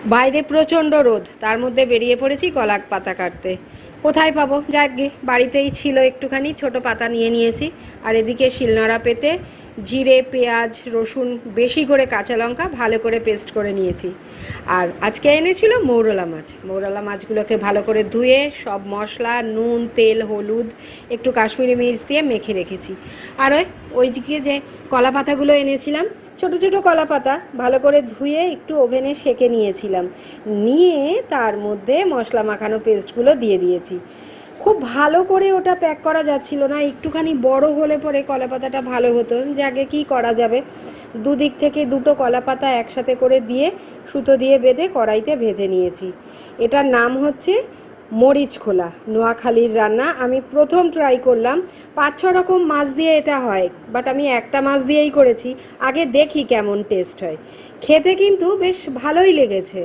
বাইরে প্রচণ্ড রোদ, তার মধ্যে বেরিয়ে পড়েছি কলা পাতা কাটতে। কোথায় পাবো, যাকগে বাড়িতেই ছিল একটুখানি, ছোট পাতা নিয়ে নিয়েছি। আর এদিকে শিলনোড়া পেতে জিরে, পেঁয়াজ, রসুন, বেশি করে কাঁচা লঙ্কা ভালো করে পেস্ট করে নিয়েছি। আর আজকে এনেছিল মৌরলা মাছ। মৌরলা মাছগুলোকে ভালো করে ধুয়ে সব মশলা, নুন, তেল, হলুদ, একটু কাশ্মীরি মির্চ দিয়ে মেখে রেখেছি। আর ওইদিকে যে কলা পাতাগুলো এনেছিলাম, ছোট ছোট কলা পাতা, ভালো করে ধুয়ে একটু ওভেনে সেঁকে নিয়েছিলাম। নিয়ে তার মধ্যে মশলা মাখানো পেস্টগুলো দিয়ে দিয়েছি। খুব ভালো করে ওটা প্যাক করা যাচ্ছিল না, একটুখানি বড় হলে পরে কলা পাতাটা ভালো হতো। যাকে কি করা যাবে, দুদিক থেকে দুটো কলা পাতা একসাথে করে দিয়ে সুতো দিয়ে বেঁধে কড়াইতে ভেজে নিয়েছি। এটার নাম হচ্ছে মরিচ খোলা, নোয়াখালীর রান্না। আমি প্রথম ট্রাই করলাম। 5-6 রকম মাছ দিয়ে এটা হয়, বাট আমি একটা মাছ দিয়েই করেছি। আগে দেখি কেমন টেস্ট হয়। খেতে কিন্তু বেশ ভালোই লেগেছে।